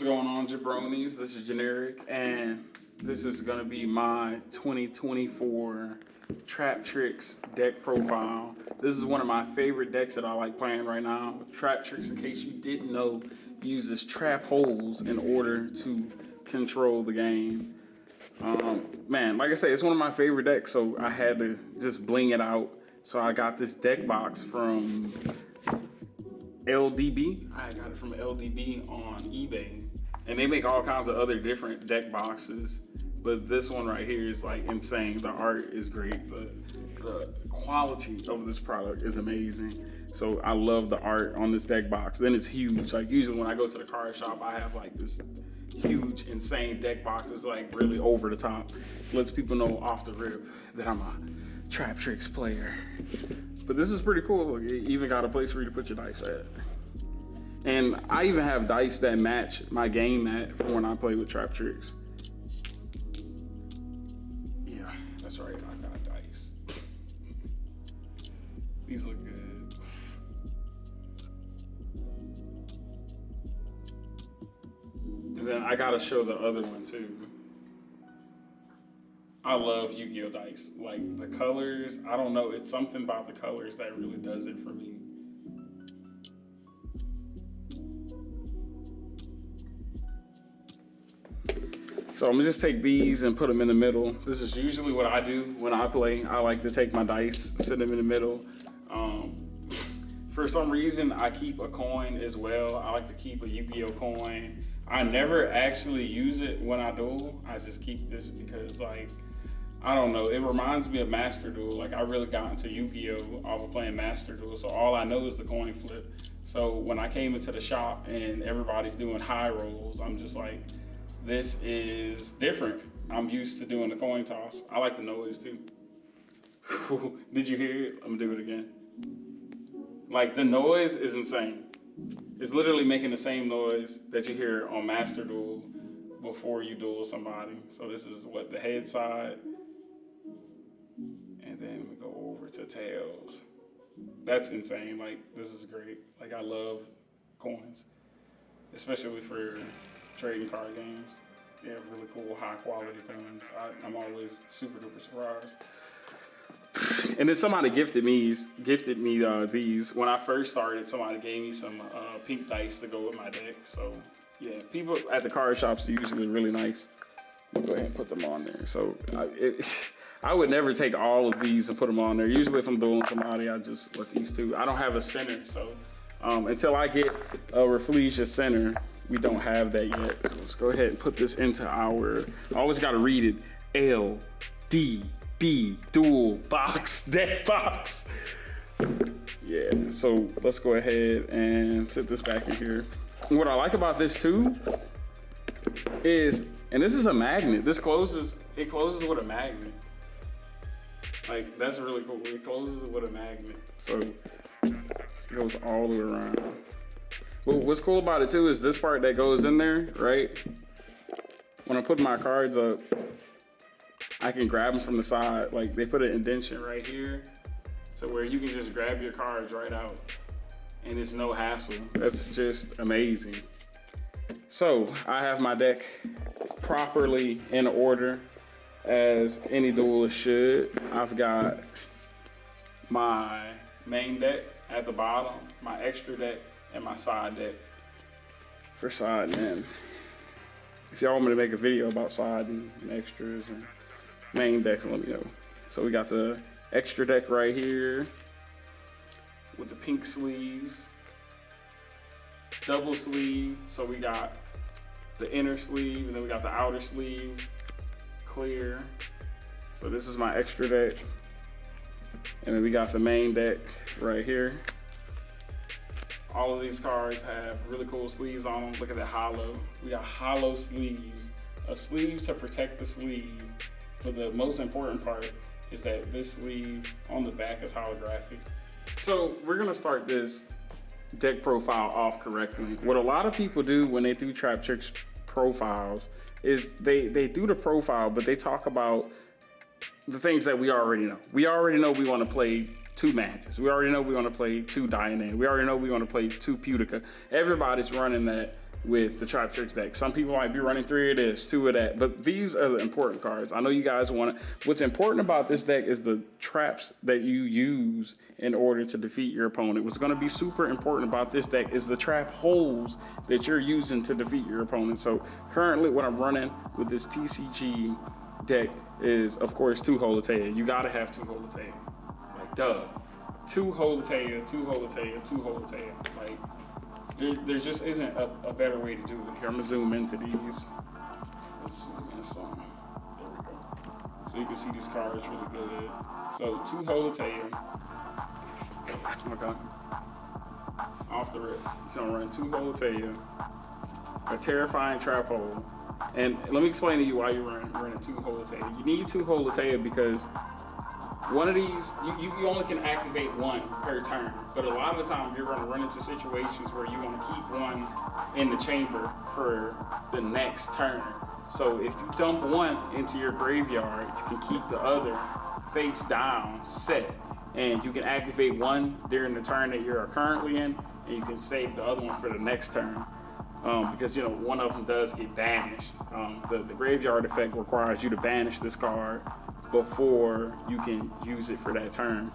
What's going on, jabronis? This is Generic, and this is gonna be my 2024 Traptrix deck profile. This is one of my favorite decks that I like playing right now. Traptrix, in case you didn't know, uses trap holes in order to control the game. Man, like I said, it's one of my favorite decks, so I had to just bling it out. So I got this deck box from LDB. I got it from LDB on eBay, and they make all kinds of other different deck boxes, but this one right here is like insane. The art is great. The quality of this product is amazing. So I love the art on this deck box. Then it's huge. Like usually when I go to the card shop, I have like this huge, insane deck box. It's like really over the top. Lets people know off the rip that I'm a Traptrix player. But this is pretty cool. Look, it even got a place for you to put your dice at. And I even have dice that match my game mat for when I play with Traptrix. Yeah, that's right, I got dice. These look good. And then I gotta show the other one too. I love Yu-Gi-Oh dice. Like the colors, I don't know, it's something about the colors that really does it for me. So I'm gonna just take these and put them in the middle. This is usually what I do when I play. I like to take my dice, sit them in the middle. For some reason, I keep a coin as well. I like to keep a Yu-Gi-Oh coin. I never actually use it when I duel. I just keep this because, like, I don't know, it reminds me of Master Duel. Like, I really got into Yu-Gi-Oh off of playing Master Duel, so all I know is the coin flip. So when I came into the shop and everybody's doing high rolls, I'm just like, this is different. I'm used to doing the coin toss. I like the noise too. Did you hear it? I'm gonna do it again. Like, the noise is insane. It's literally making the same noise that you hear on Master Duel before you duel somebody. So this is what the head side, and then we go over to tails. That's insane. Like, this is great. Like, I love coins, especially for trading card games. They have really cool, high quality coins. I'm always super duper surprised. And then somebody gifted me these. When I first started, somebody gave me some pink dice to go with my deck. So yeah, people at the card shops are usually really nice. Let me go ahead and put them on there. So I would never take all of these and put them on there. Usually if I'm dueling somebody, I just let these two. I don't have a center, so until I get a Rafflesia center, we don't have that yet. So let's go ahead and put this into our, I always gotta read it, LDB dual box, deck box. Yeah, so let's go ahead and sit this back in here. What I like about this too is, and this is a magnet. This closes, it closes with a magnet. Like, that's really cool. It closes with a magnet. So it goes all the way around. But what's cool about it too is this part that goes in there, right? When I put my cards up, I can grab them from the side. Like, they put an indentation right here, so where you can just grab your cards right out, and it's no hassle. That's just amazing. So I have my deck properly in order, as any duelist should. I've got my main deck at the bottom, my extra deck, and my side deck for side and in. If y'all want me to make a video about side and extras and main decks, let me know. So we got the extra deck right here with the pink sleeves, double sleeve. So we got the inner sleeve, and then we got the outer sleeve, clear. So this is my extra deck. And then we got the main deck right here. All of these cards have really cool sleeves on them. Look at that hollow. We got hollow sleeves. A sleeve to protect the sleeve. But the most important part is that this sleeve on the back is holographic. So we're gonna start this deck profile off correctly. What a lot of people do when they do Traptrix profiles is they do the profile, but they talk about the things that we already know. We already know we wanna play 2 Mantis. We already know we want to play 2 Diane. We already know we want to play 2 Putica. Everybody's running that with the Traptrix deck. Some people might be running 3 of this, 2 of that, but these are the important cards. I know you guys want to. What's important about this deck is the traps that you use in order to defeat your opponent. What's going to be super important about this deck is the trap holes that you're using to defeat your opponent. So currently what I'm running with this TCG deck is, of course, 2 Holotea. You got to have 2 Holotea. Like, duh. 2 Holotea, 2 Holotea, 2 Holotea. Like, there just isn't a better way to do it. Here, I'm gonna zoom into these. Let's zoom in some. There we go. So you can see these cards really good. So 2 Holotea. Okay. Off the rip. You're gonna run 2 Holotea, a terrifying trap hole. And let me explain to you why you're running 2 Holotea. You need 2 Holotea because one of these, you only can activate 1 per turn, but a lot of the time you're going to run into situations where you want to keep 1 in the chamber for the next turn. So if you dump 1 into your graveyard, you can keep the other face down set, and you can activate 1 during the turn that you're currently in, and you can save the other one for the next turn. Because, you know, one of them does get banished. The graveyard effect requires you to banish this card before you can use it for that turn.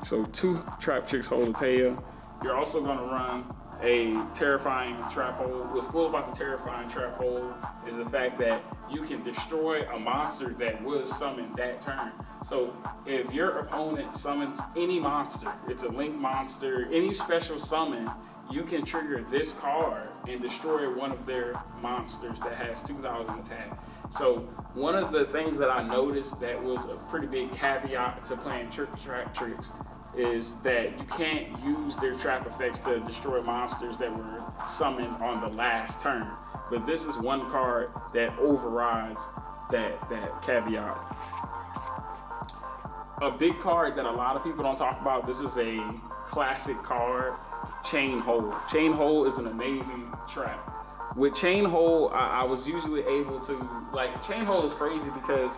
So 2 Traptrix Holotea. You're also going to run a terrifying trap hole. What's cool about the terrifying trap hole is the fact that you can destroy a monster that was summoned that turn. So if your opponent summons any monster, it's a link monster, any special summon, you can trigger this card and destroy one of their monsters that has 2,000 attack. So one of the things that I noticed that was a pretty big caveat to playing Traptrix is that you can't use their trap effects to destroy monsters that were summoned on the last turn. But this is one card that overrides that caveat. A big card that a lot of people don't talk about, this is a classic card, Chain Hole. Chain Hole is an amazing trap. With Chain Hole, I was usually able to, like, Chain Hole is crazy because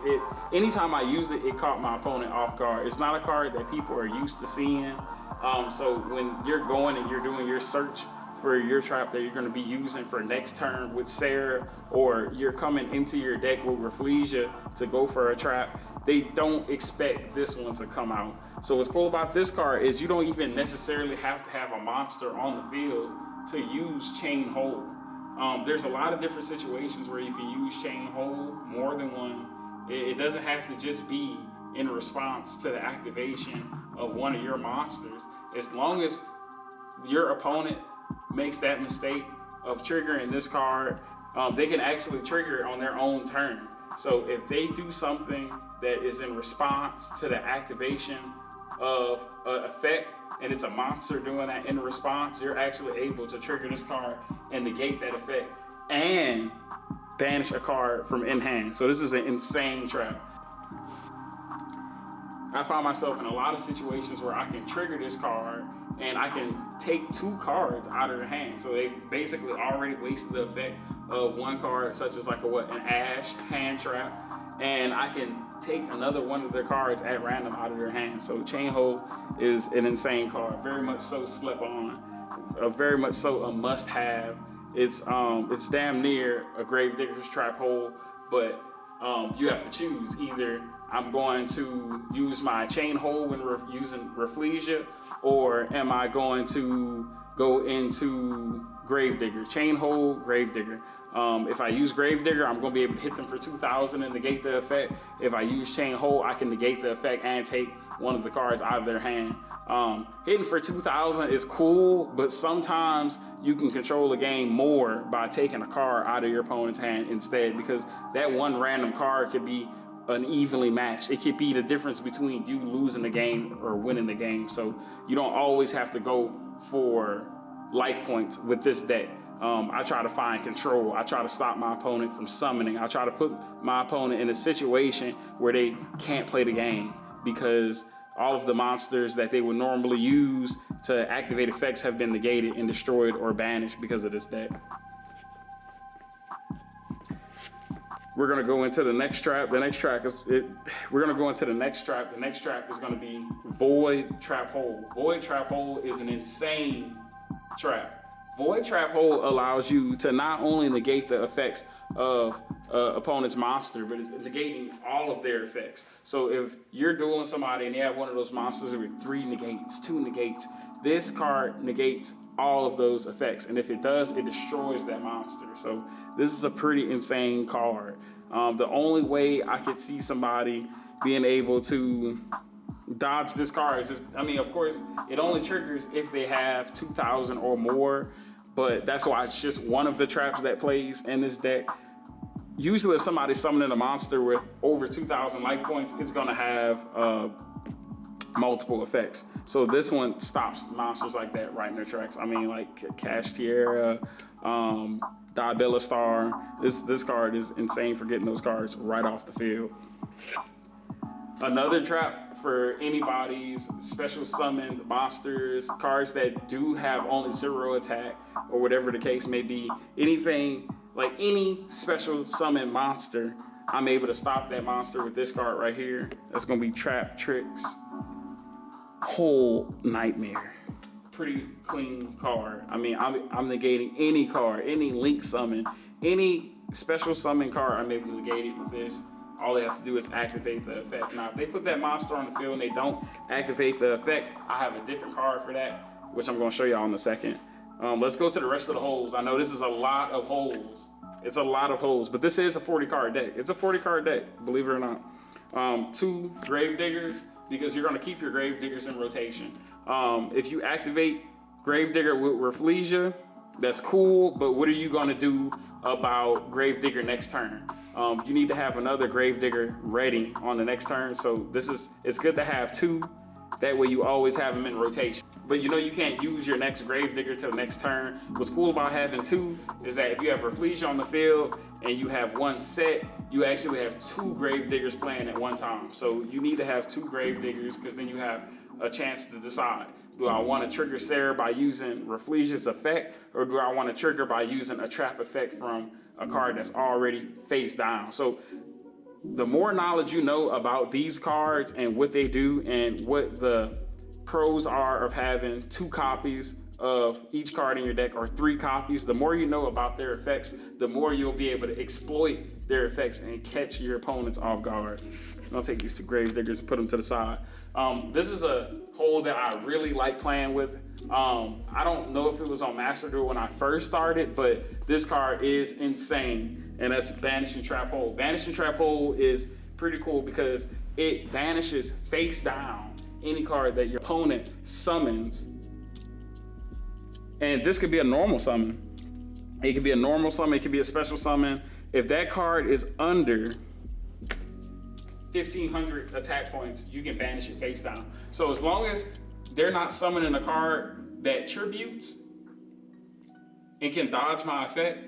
anytime I used it, it caught my opponent off guard. It's not a card that people are used to seeing. So when you're going and you're doing your search for your trap that you're going to be using for next turn with Sarah, or you're coming into your deck with Rafflesia to go for a trap, they don't expect this one to come out. So what's cool about this card is you don't even necessarily have to have a monster on the field to use Chain Hole. There's a lot of different situations where you can use Chain Hole, more than one. It doesn't have to just be in response to the activation of one of your monsters. As long as your opponent makes that mistake of triggering this card, they can actually trigger it on their own turn. So if they do something that is in response to the activation of an effect, and it's a monster doing that in response, you're actually able to trigger this card and negate that effect and banish a card from in hand. So this is an insane trap. I find myself in a lot of situations where I can trigger this card and I can take 2 cards out of their hand. So they've basically already wasted the effect of one card, such as like an Ash hand trap, and I can take another one of their cards at random out of their hand. So Chain Hole is an insane card, very much so slept on, very much so a must-have. It's damn near a Gravedigger's trap hole, but you have to choose. Either I'm going to use my Chain Hole when we're using Rafflesia, or am I going to go into Gravedigger? Chain Hole, Gravedigger. If I use Gravedigger, I'm going to be able to hit them for 2,000 and negate the effect. If I use Chain Hole, I can negate the effect and take one of the cards out of their hand. Hitting for 2,000 is cool, but sometimes you can control the game more by taking a card out of your opponent's hand instead, because that one random card could be unevenly matched. It could be the difference between you losing the game or winning the game. So you don't always have to go for life points with this deck. I try to find control. I try to stop my opponent from summoning. I try to put my opponent in a situation where they can't play the game, because all of the monsters that they would normally use to activate effects have been negated and destroyed or banished because of this deck. we're gonna go into the next trap. The next trap is we're gonna go into the next trap. The next trap is gonna be Void Trap Hole. Void Trap Hole is an insane trap. Void Trap Hole allows you to not only negate the effects of opponent's monster, but it's negating all of their effects. So if you're dueling somebody and they have one of those monsters with 3 negates, 2 negates, this card negates all of those effects. And if it does, it destroys that monster. So this is a pretty insane card. The only way I could see somebody being able to dodge this card is if, I mean, of course, it only triggers if they have 2,000 or more, but that's why it's just one of the traps that plays in this deck. Usually if somebody's summoning a monster with over 2,000 life points, it's gonna have multiple effects. So this one stops monsters like that right in their tracks. I mean, like Cash Tierra, Diabella Star. This card is insane for getting those cards right off the field. Another trap for anybody's special summoned monsters, cards that do have only 0 attack or whatever the case may be, anything like any special summon monster, I'm able to stop that monster with this card right here. That's gonna be Traptrix Whole Nightmare. Pretty clean card. I mean, I'm negating any card, any link summon, any special summon card, I'm able to negate it with this. All they have to do is activate the effect. Now, if they put that monster on the field and they don't activate the effect, I have a different card for that, which I'm gonna show y'all in a second. Let's go to the rest of the holes. I know this is a lot of holes. It's a lot of holes, but this is a 40 card deck. It's a 40 card deck, believe it or not. 2 Grave Diggers, because you're gonna keep your Grave Diggers in rotation. If you activate Grave Digger with Rafflesia, that's cool, but what are you gonna do about Grave Digger next turn? You need to have another Grave Digger ready on the next turn. So it's good to have 2. That way you always have them in rotation. But you know you can't use your next Grave Digger till next turn. What's cool about having 2 is that if you have Rafflesia on the field and you have 1 set, you actually have 2 Grave Diggers playing at one time. So you need to have 2 Grave Diggers because then you have a chance to decide. Do I want to trigger Sarah by using Rafflesia's effect, or do I want to trigger by using a trap effect from a card that's already face down? So the more knowledge you know about these cards and what they do and what the pros are of having 2 copies of each card in your deck or 3 copies, the more you know about their effects, the more you'll be able to exploit their effects and catch your opponents off guard. I'll take these 2 Grave Diggers, put them to the side. This is a hole that I really like playing with. I don't know if it was on Master Duel when I first started, but this card is insane, and that's Banishing Trap Hole. Banishing Trap Hole is pretty cool because it banishes face down any card that your opponent summons. And this could be a normal summon. It could be a normal summon, it could be a special summon. If that card is under 1,500 attack points, you can banish it face down. So as long as they're not summoning a card that tributes and can dodge my effect,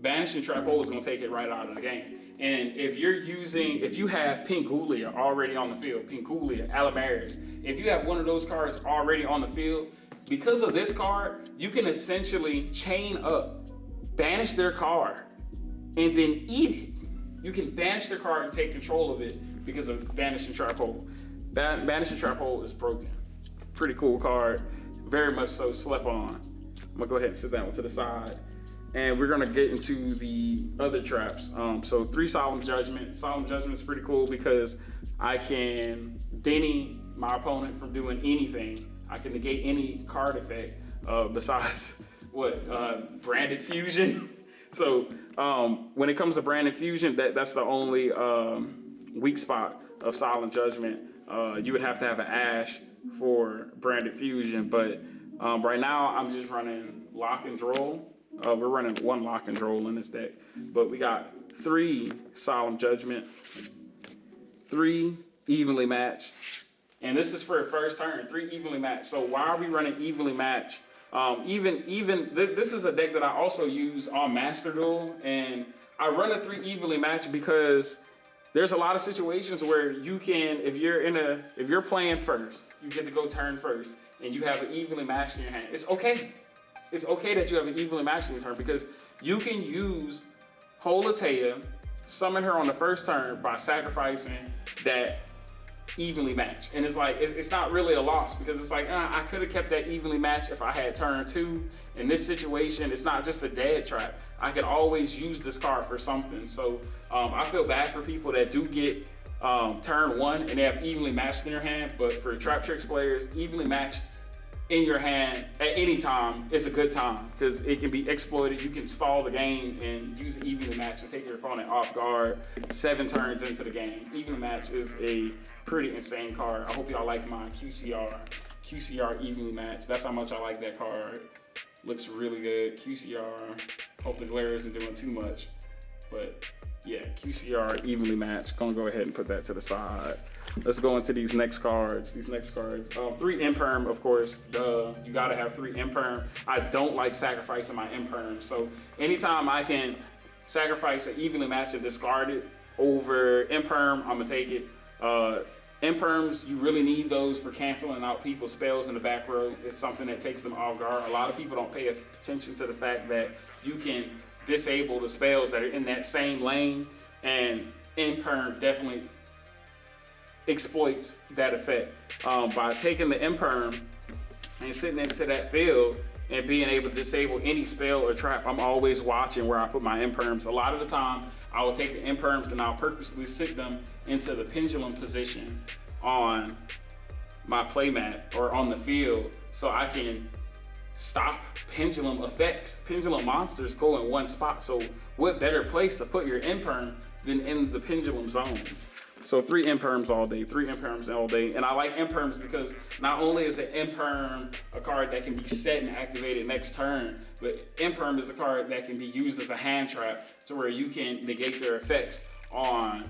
Banishing Trap Hole is gonna take it right out of the game. And if you have Pingulia already on the field, Pingulia, Alamaris, if you have one of those cards already on the field, because of this card, you can essentially chain up, banish their card, and then eat it. You can banish their card and take control of it because of Banishing Trap Hole. Banishing Trap Hole is broken. Pretty cool card, very much so slept on. I'm gonna go ahead and sit that one to the side. And we're gonna get into the other traps. So 3 Solemn Judgment. Solemn Judgment is pretty cool because I can Denny my opponent from doing anything. I can negate any card effect besides Branded Fusion. So when it comes to Branded Fusion, that's the only weak spot of Solemn Judgment. You would have to have an Ash for Branded Fusion, but right now I'm just running Lock and Droll. We're running 1 Lock and Droll in this deck, but we got 3 Solemn Judgment, 3 Evenly Matched, and this is for the first turn, 3 Evenly Matched. So why are we running Evenly Matched? This is a deck that I also use on Master Duel, and I run a 3 Evenly Matched because there's a lot of situations where you can, if you're playing first, you get to go turn first, and you have an Evenly Matched in your hand. It's okay. It's okay that you have an Evenly Matched in your turn because you can use Holatea summon her on the first turn by sacrificing that evenly match. And it's like, it's not really a loss, because it's like, I could have kept that evenly match if I had turn 2. In this situation, it's not just a dead trap. I can always use this card for something. So I feel bad for people that do get turn 1 and they have evenly matched in their hand, but for Traptrix players, evenly matched in your hand at any time is a good time, because it can be exploited. You can stall the game and use an evenly match and take your opponent off guard 7 turns into the game. Evenly match is a pretty insane card. I hope y'all like my QCR evenly match. That's how much I like that card. Looks really good. QCR. Hope the glare isn't doing too much, but yeah, QCR evenly match. Gonna go ahead and put that to the side. Let's go into these next cards. 3 imperm, of course. You gotta have 3 imperm. I don't like sacrificing my imperm. So anytime I can sacrifice an evenly match and discard it over imperm, I'm gonna take it. Imperms, you really need those for canceling out people's spells in the back row. It's something that takes them off guard. A lot of people don't pay attention to the fact that you can disable the spells that are in that same lane, and imperm definitely exploits that effect. By taking the imperm and sitting into that field and being able to disable any spell or trap, I'm always watching where I put my imperms. A lot of the time, I will take the imperms and I'll purposely sit them into the pendulum position on my playmat or on the field, so I can stop pendulum effects. Pendulum monsters go in one spot, so what better place to put your imperm than in the pendulum zone? So 3 imperms all day, 3 imperms all day. And I like imperms because not only is an imperm a card that can be set and activated next turn, but imperm is a card that can be used as a hand trap to where you can negate their effects on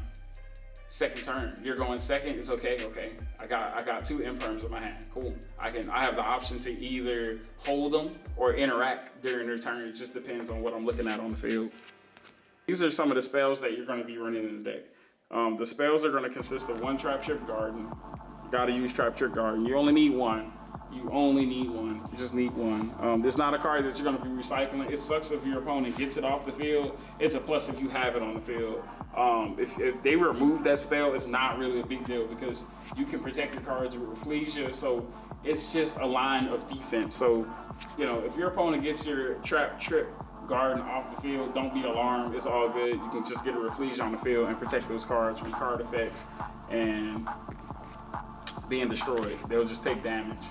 second turn. You're going second, it's okay. I got 2 imperms in my hand. Cool. I have the option to either hold them or interact during their turn. It just depends on what I'm looking at on the field. These are some of the spells that you're going to be running in the deck. The spells are going to consist of 1 Traptrix Garden. You got to use Traptrix Garden. You only need 1. You just need 1. There's not a card that you're going to be recycling. It sucks if your opponent gets it off the field. It's a plus if you have it on the field. If they remove that spell, it's not really a big deal, because you can protect your cards with Reflegia, so it's just a line of defense. So, if your opponent gets your Traptrix Garden off the field, don't be alarmed. It's all good. You can just get a Reflegia on the field and protect those cards from card effects and being destroyed. They'll just take damage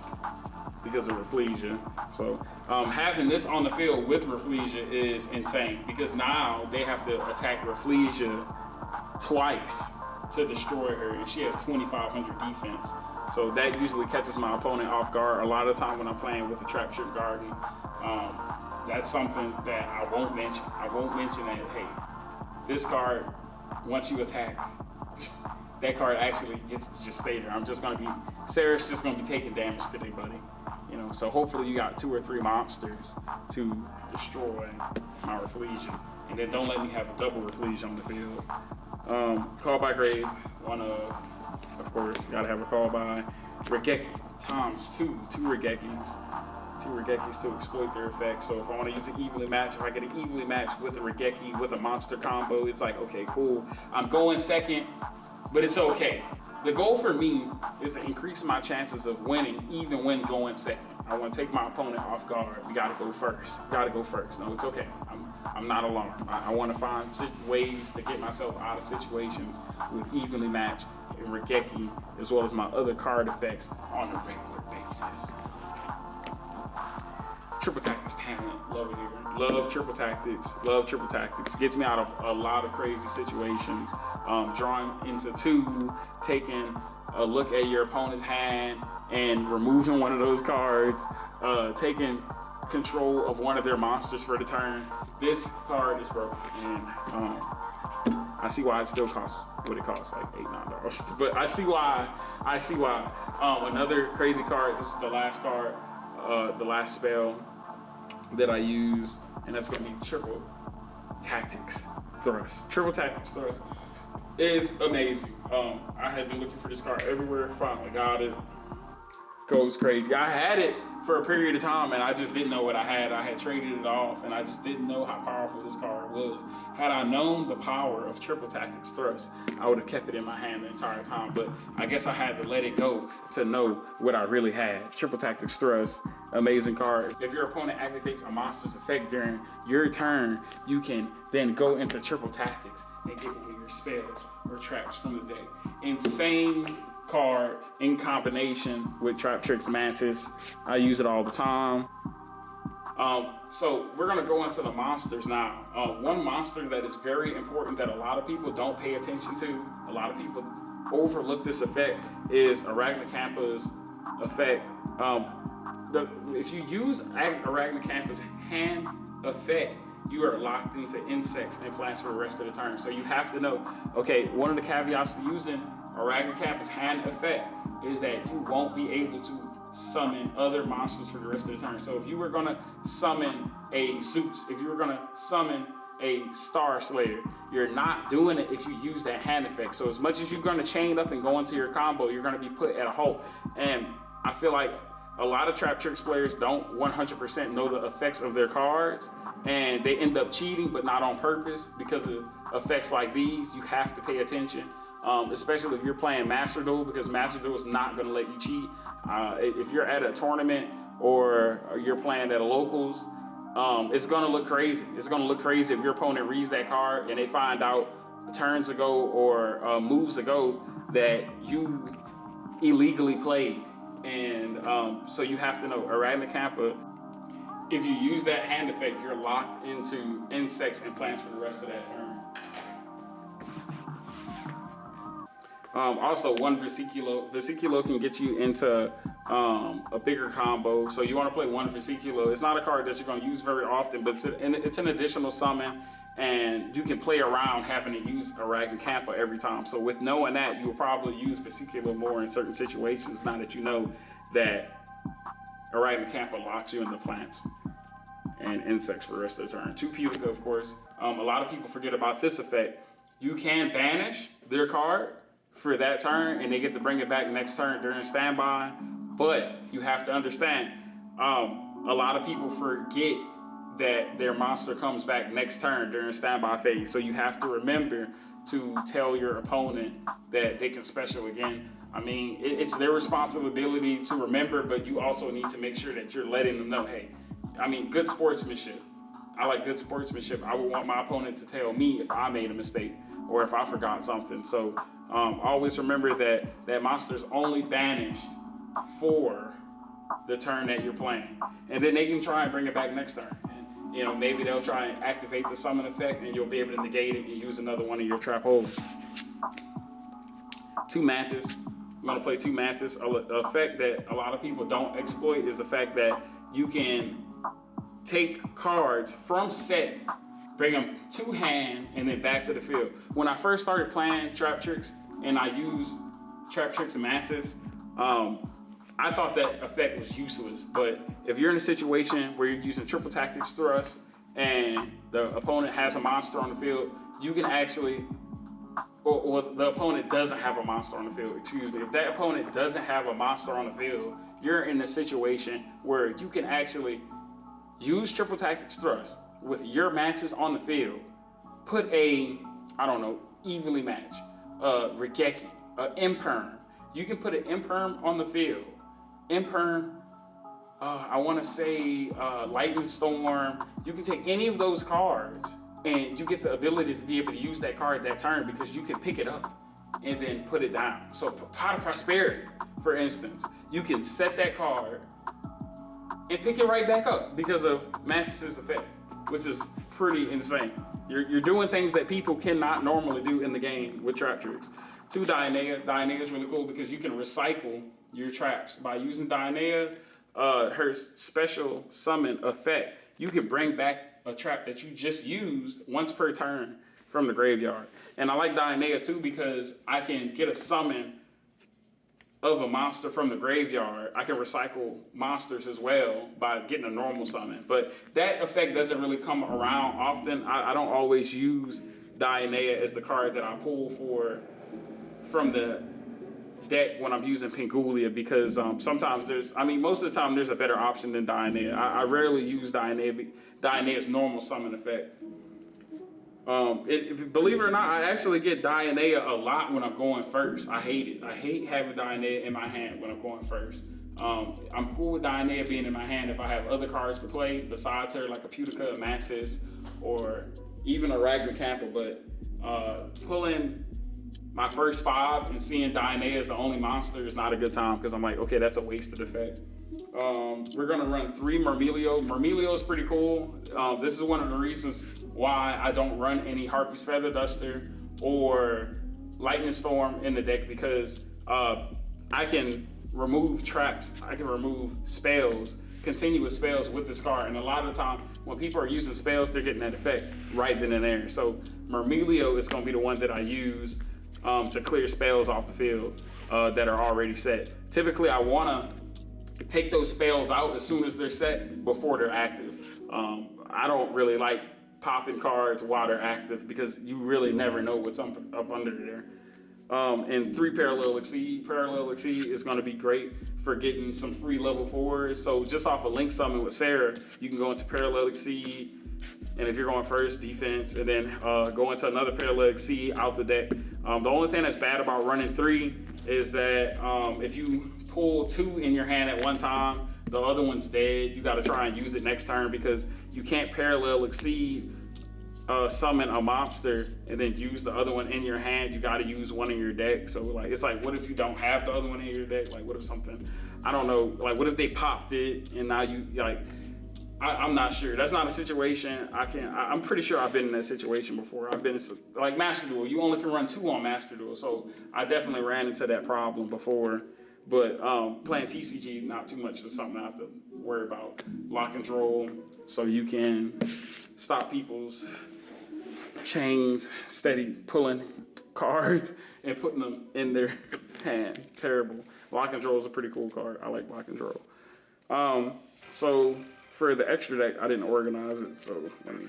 because of Reflegia. So having this on the field with Reflegia is insane, because now they have to attack Reflegia twice to destroy her, and she has 2,500 defense. So that usually catches my opponent off guard. A lot of the time when I'm playing with the Traptrix Garden, that's something that I won't mention. I won't mention that, hey, this card, once you attack, that card actually gets to just stay there. Sarah's just gonna be taking damage today, buddy. So hopefully you got 2 or 3 monsters to destroy my Reflegia. And then don't let me have a double Reflegia on the field. Call by grave, one of course, gotta have a call by. Regeki, times 2 Regekis. 2 Regekis to exploit their effects. So if I want to use an evenly match, if I get an evenly match with a Regeki with a monster combo, it's like, okay, cool. I'm going second, but it's okay. The goal for me is to increase my chances of winning, even when going second. I want to take my opponent off guard. We got to go first. No, it's okay. I'm not alarmed. I want to find ways to get myself out of situations with evenly matched and Regeki, as well as my other card effects on a regular basis. Triple Tactics talent, love it here. Love Triple Tactics. Gets me out of a lot of crazy situations. Drawing into 2, taking a look at your opponent's hand and removing one of those cards, taking control of one of their monsters for the turn. This card is broken, and I see why it still costs what it costs, like $8-9. But I see why. Another crazy card. This is the last card, the last spell that I use, and that's going to be Triple Tactics Thrust. Triple Tactics Thrust is amazing. I had been looking for this card everywhere, finally got it. Goes crazy. I had it for a period of time, and I just didn't know what I had. I had traded it off, and I just didn't know how powerful this card was. Had I known the power of Triple Tactics Thrust, I would have kept it in my hand the entire time, but I guess I had to let it go to know what I really had. Triple Tactics Thrust, amazing card. If your opponent activates a monster's effect during your turn, you can then go into Triple Tactics and get one of your spells or traps from the deck. Insane card in combination with Traptrix Mantis. I use it all the time. So we're gonna go into the monsters now. One monster that is very important that a lot of people don't pay attention to, a lot of people overlook this effect, is Arachnocampa's effect. If you use Arachnocampa's hand effect, you are locked into insects and plants for the rest of the turn. So you have to know, okay, one of the caveats to using Arachnocampa's hand effect is that you won't be able to summon other monsters for the rest of the turn. So if you were gonna summon a Zeus, if you were gonna summon a Star Slayer, you're not doing it if you use that hand effect. So as much as you're gonna chain up and go into your combo, you're gonna be put at a halt. And I feel like a lot of Traptrix players don't 100% know the effects of their cards, and they end up cheating, but not on purpose. Because of effects like these, you have to pay attention, especially if you're playing Master Duel, because Master Duel is not going to let you cheat. If you're at a tournament or you're playing at a locals, it's going to look crazy. It's going to look crazy if your opponent reads that card and they find out turns ago or moves ago that you illegally played. And so you have to know, Arachnocampa, if you use that hand effect, you're locked into insects and plants for the rest of that turn. Also, one Vesiculo. Vesiculo can get you into a bigger combo. So you want to play one Vesiculo. It's not a card that you're going to use very often, but it's an additional summon, and you can play around having to use Arachnocampa every time. So with knowing that, you will probably use Vesiculo more in certain situations, now that you know that Arachnocampa locks you into plants and insects for the rest of the turn. 2 Pudica, of course. A lot of people forget about this effect. You can banish their card for that turn, and they get to bring it back next turn during standby. But you have to understand, a lot of people forget that their monster comes back next turn during standby phase. So you have to remember to tell your opponent that they can special again. I mean, it's their responsibility to remember, but you also need to make sure that you're letting them know, hey, I mean, good sportsmanship. I like good sportsmanship. I would want my opponent to tell me if I made a mistake or if I forgot something. So always remember that monster's only banished for the turn that you're playing. And then they can try and bring it back next turn. And, you know, maybe they'll try and activate the summon effect, and you'll be able to negate it and use another one of your trap holes. 2 Mantis. I'm going to play 2 Mantis. An effect that a lot of people don't exploit is the fact that you can take cards from set, bring them to hand, and then back to the field. When I first started playing Traptrix and I used Traptrix and Mantis, I thought that effect was useless. But if you're in a situation where you're using Triple Tactics Thrust and the opponent has a monster on the field, you can actually, or the opponent doesn't have a monster on the field, excuse me. If that opponent doesn't have a monster on the field, you're in a situation where you can actually use Triple Tactics Thrust with your Mantis on the field, put a, I don't know, evenly match, Regeki, Imperm. You can put an Imperm on the field. Imperm, I want to say Lightning Storm. You can take any of those cards and you get the ability to be able to use that card that turn, because you can pick it up and then put it down. So Pot of Prosperity, for instance, you can set that card and pick it right back up because of Mantis's effect, which is pretty insane. You're doing things that people cannot normally do in the game with Traptrix. 2 Dionea. Dionea is really cool because you can recycle your traps. By using Dionea, her special summon effect, you can bring back a trap that you just used once per turn from the graveyard. And I like Dionea too because I can get a summon of a monster from the graveyard. I can recycle monsters as well by getting a normal summon. But that effect doesn't really come around often. I don't always use Dionea as the card that I pull from the deck when I'm using Pingulia because sometimes most of the time there's a better option than Dianea. I rarely use Dianea's normal summon effect. Believe it or not, I actually get Dianea a lot when I'm going first. I hate it. I hate having Dianea in my hand when I'm going first. I'm cool with Dianea being in my hand if I have other cards to play besides her, like a Pudica, a Mantis, or even a Ragnar, but pulling my first 5 and seeing Dianea as the only monster is not a good time because I'm like, okay, that's a wasted effect. We're gonna run 3 Murmelio. Murmelio is pretty cool. This is one of the reasons why I don't run any Harpy's Feather Duster or Lightning Storm in the deck because I can remove traps, I can remove spells, continuous spells with this card, and a lot of the time when people are using spells, they're getting that effect right then and there. So Murmelio is gonna be the one that I use to clear spells off the field that are already set. Typically, I wanna take those spells out as soon as they're set before they're active. I don't really like popping cards while they're active because you really never know what's up under there. And 3 Parallel Exceed. Parallel Exceed is going to be great for getting some free level 4s. So just off a Link Summon with Sarah, you can go into Parallel Exceed, and if you're going first, defense, and then go into another Parallel Exceed out the deck. The only thing that's bad about running 3 is that if you pull 2 in your hand at one time, the other one's dead. You got to try and use it next turn because you can't Parallel Exceed summon a monster and then use the other one in your hand. You got to use one in your deck. So like, it's like, what if you don't have the other one in your deck? Like, what if something, I don't know, like what if they popped it and now you like, I'm not sure. That's not a situation I'm pretty sure I've been in that situation before. I've been in, like Master Duel, you only can run 2 on Master Duel. So I definitely ran into that problem before. But playing TCG, not too much is something I have to worry about. Lock and control, so you can stop people's chains, steady pulling cards and putting them in their hand. Terrible. Lock and control is a pretty cool card. I like lock and control. So for the extra deck, I didn't organize it. So let me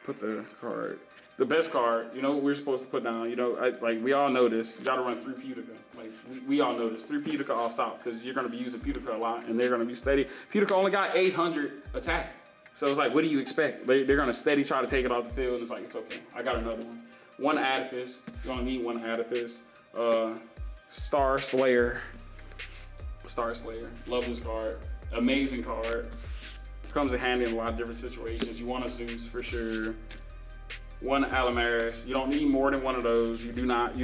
put the card. The best card, you know what we're supposed to put down, you know, like we all know this, you gotta run 3 Pudica. Like we all know this, 3 Pudica off top because you're gonna be using Pudica a lot and they're gonna be steady. Pudica only got 800 attack. So it's like, what do you expect? They're gonna steady try to take it off the field and it's like, it's okay, I got another one. 1 Adipus, you're gonna need 1 Adipus. Star Slayer, love this card, amazing card. Comes in handy in a lot of different situations. You want a Zeus for sure. 1 Alamaris. You don't need more than 1 of those. You do not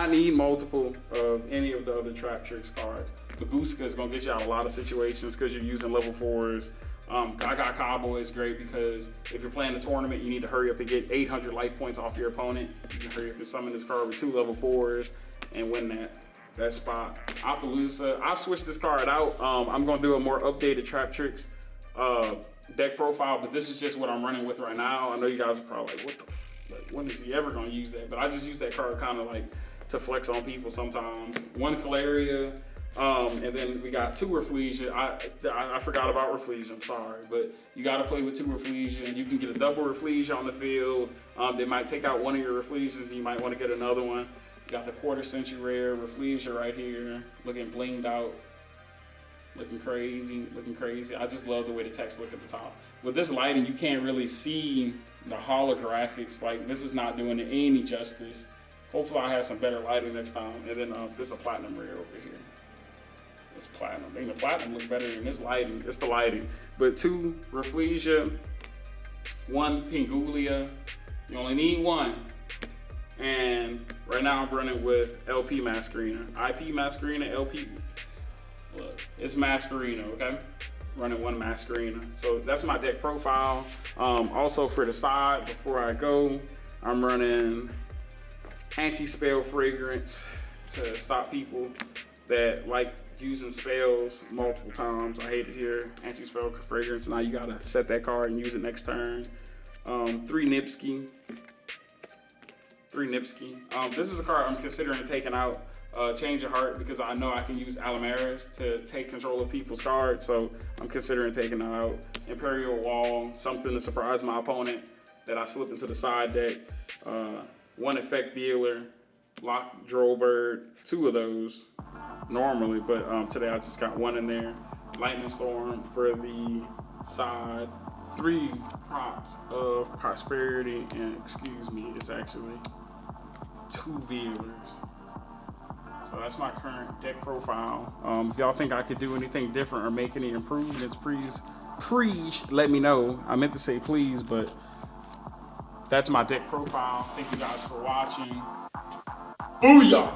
need multiple of any of the other Traptrix cards. Baguska is gonna get you out of a lot of situations because you're using level 4s. Gaga Cowboy is great because if you're playing a tournament, you need to hurry up and get 800 life points off your opponent. You can hurry up and summon this card with 2 level 4s and win that spot. Appaloosa. I've switched this card out. I'm gonna do a more updated Traptrix deck profile, but this is just what I'm running with right now. I know you guys are probably like, what the like, when is he ever gonna use that? But I just use that card kind of like to flex on people sometimes. 1 Caleria, and then we got 2 Rafflesia. I forgot about Rafflesia, I'm sorry, but you gotta play with 2 Rafflesia, and you can get a double Rafflesia on the field. They might take out one of your Rafflesias, you might wanna get another one. You got the quarter century rare Rafflesia right here, looking blinged out. Looking crazy. I just love the way the text look at the top. With this lighting, you can't really see the holographics. Like, this is not doing it any justice. Hopefully I have some better lighting next time. And then this is a platinum rare over here. It's platinum. I think the platinum looks better than this lighting. It's the lighting. But 2 Rafflesia, 1 Pingulia. You only need 1. And right now I'm running with LP Masquerina. IP Masquerina, LP. Look, it's Masquerina, okay? Running 1 Masquerina. So that's my deck profile. Also for the side, before I go, I'm running Anti-Spell Fragrance to stop people that like using spells multiple times. I hate it here. Anti-Spell Fragrance. Now you gotta set that card and use it next turn. 3 Nipsky. This is a card I'm considering taking out. Change of Heart, because I know I can use Alamaris to take control of people's cards, so I'm considering taking that out. Imperial Wall, something to surprise my opponent that I slip into the side deck. 1 Effect Dealer, Lock Drillbird, 2 of those normally, but today I just got 1 in there. Lightning Storm for the side. 3 props of Prosperity, and excuse me, it's actually 2 Veilers. So that's my current deck profile. If y'all think I could do anything different or make any improvements, please let me know. I meant to say please, but that's my deck profile. Thank you guys for watching. Booyah!